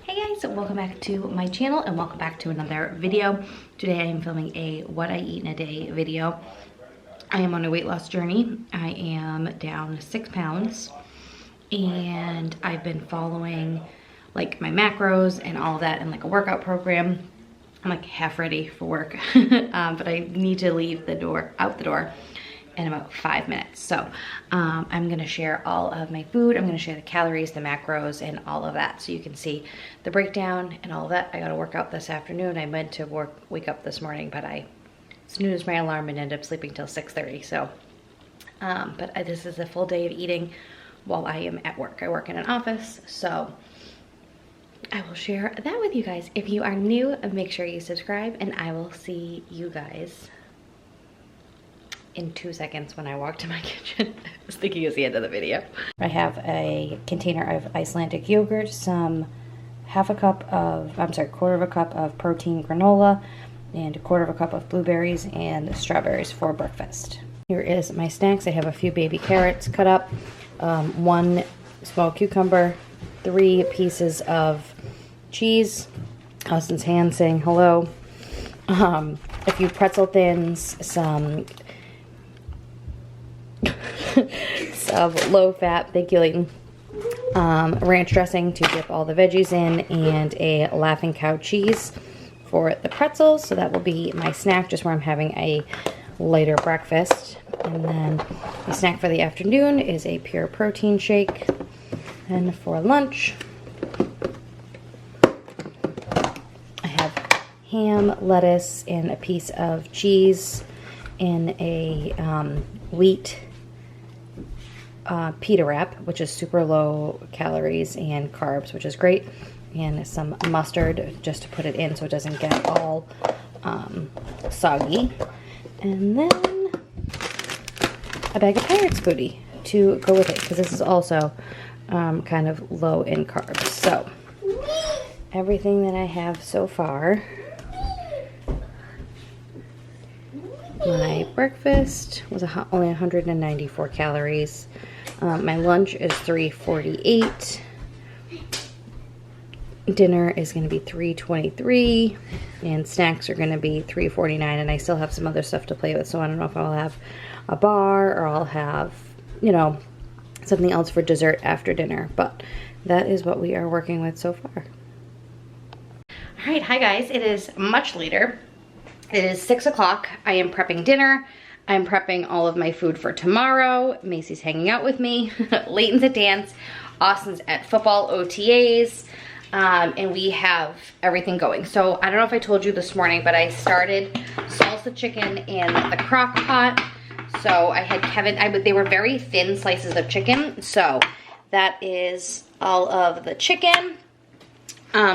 Hey guys, welcome back to my channel and welcome back to another video. Today I am filming a what I eat in a day video. I am on a weight loss journey. I am down 6 pounds and I've been following like my macros and all of that in like a workout program. I'm like half ready for work, but I need to leave out the door in about 5 minutes. So I'm gonna share all of my food. I'm gonna share the calories, the macros, and all of that so you can see the breakdown and all of that. I gotta work out this afternoon. I meant to wake up this morning, but I snoozed my alarm and ended up sleeping till 6:30. So, this is a full day of eating while I am at work. I work in an office, so I will share that with you guys. If you are new, make sure you subscribe, and I will see you guys in 2 seconds when I walk to my kitchen. I was thinking it was the end of the video. I have a container of Icelandic yogurt, quarter of a cup of protein granola, and a quarter of a cup of blueberries and strawberries for breakfast. Here is my snacks. I have a few baby carrots cut up, 1 small cucumber, 3 pieces of cheese, Austin's hand saying hello, a few pretzel thins, some low-fat, thank you, Layton, ranch dressing to dip all the veggies in, and a Laughing Cow cheese for the pretzels. So that will be my snack, just where I'm having a lighter breakfast. And then the snack for the afternoon is a pure protein shake. And for lunch, I have ham, lettuce, and a piece of cheese in a wheat pita wrap, which is super low calories and carbs, which is great, and some mustard just to put it in so it doesn't get all soggy, and then a bag of Pirates booty to go with it, because this is also kind of low in carbs. So everything that I have so far: my breakfast was only 194 calories. My lunch is 348. Dinner is going to be 323, and snacks are going to be 349. And I still have some other stuff to play with, so I don't know if I'll have a bar or I'll have, something else for dessert after dinner. But that is what we are working with so far. All right, hi guys. It is much later. It is 6 o'clock. I am prepping dinner. I'm prepping all of my food for tomorrow. Macy's hanging out with me. Layton's at dance. Austin's at football OTAs. And we have everything going. So I don't know if I told you this morning, but I started salsa chicken in the crock pot. So I had Kevin, they were very thin slices of chicken. So that is all of the chicken.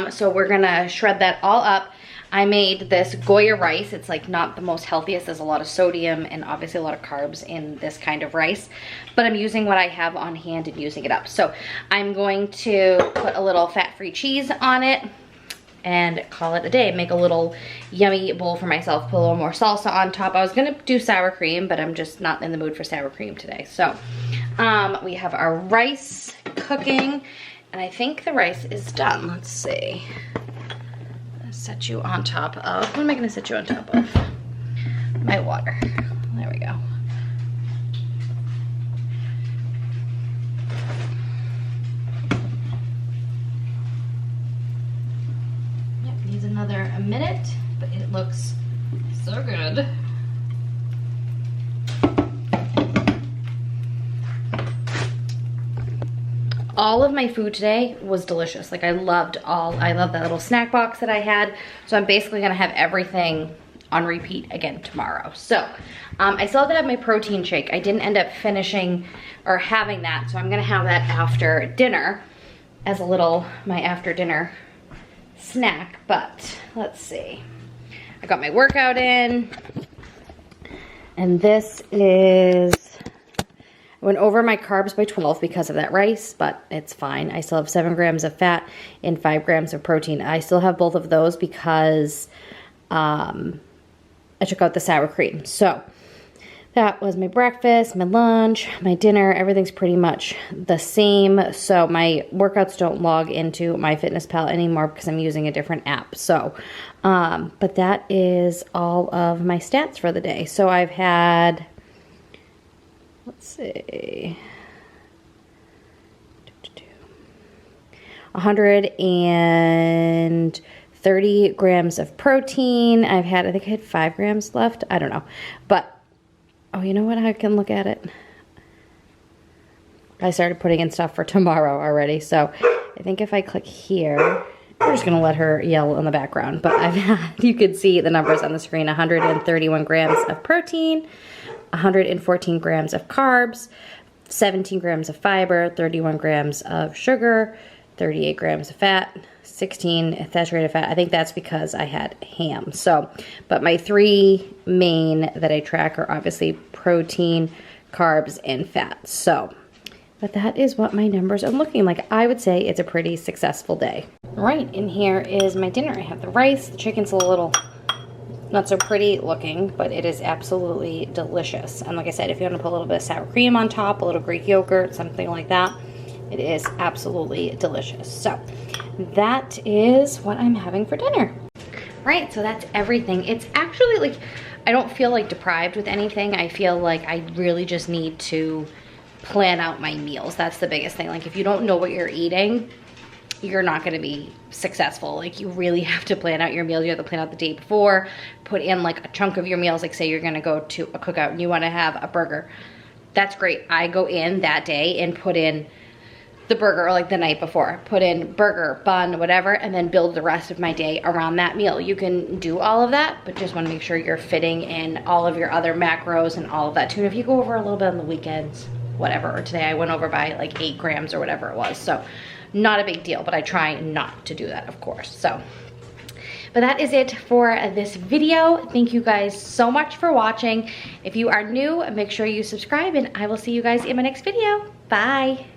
So we're gonna shred that all up. I made this Goya rice. It's like not the most healthiest. There's a lot of sodium and obviously a lot of carbs in this kind of rice, but I'm using what I have on hand and using it up. So I'm going to put a little fat-free cheese on it and call it a day. Make a little yummy bowl for myself, put a little more salsa on top. I was gonna do sour cream, but I'm just not in the mood for sour cream today. So we have our rice cooking, and I think the rice is done. Let's see. Set you on top of, what am I going to set you on top of? My water. There we go. Yep, needs another minute, but it looks so good. All of my food today was delicious. Like I love that little snack box that I had. So I'm basically gonna have everything on repeat again tomorrow. So I still have to have my protein shake. I didn't end up finishing or having that, so I'm gonna have that after dinner as my after dinner snack. But let's see. I got my workout in, and this is, I went over my carbs by 12 because of that rice, but it's fine. I still have 7 grams of fat and 5 grams of protein. I still have both of those because I took out the sour cream. So That was my breakfast, my lunch, my dinner. Everything's pretty much the same. So my workouts don't log into MyFitnessPal anymore because I'm using a different app. So, but that is all of my stats for the day. So I've had, let's see, 130 grams of protein. I think I had 5 grams left. I don't know. But, oh, you know what? I can look at it. I started putting in stuff for tomorrow already. So I think if I click here, we're just going to let her yell in the background. But I've had, you can see the numbers on the screen, 131 grams of protein, 114 grams of carbs, 17 grams of fiber, 31 grams of sugar, 38 grams of fat, 16 saturated fat. I think that's because I had ham. So, but my 3 main that I track are obviously protein, carbs, and fat. So, but that is what my numbers are looking like. I would say it's a pretty successful day. Right, and here is my dinner. I have the rice. The chicken's a little not so pretty looking, but it is absolutely delicious. And like I said, if you want to put a little bit of sour cream on top, a little Greek yogurt, something like that, it is absolutely delicious. So that is what I'm having for dinner. Right, so that's everything. It's actually like, I don't feel like deprived with anything. I feel like I really just need to plan out my meals. That's the biggest thing. Like if you don't know what you're eating, you're not gonna be successful. Like you really have to plan out your meals. You have to plan out the day before, put in like a chunk of your meals. Like say you're gonna go to a cookout and you wanna have a burger. That's great. I go in that day and put in the burger, or like the night before, put in burger, bun, whatever, and then build the rest of my day around that meal. You can do all of that, but just want to make sure you're fitting in all of your other macros and all of that too. And if you go over a little bit on the weekends, whatever, or today I went over by like 8 grams or whatever it was, so not a big deal, but I try not to do that, of course. So, but that is it for this video. Thank you guys so much for watching. If you are new, make sure you subscribe, and I will see you guys in my next video. Bye.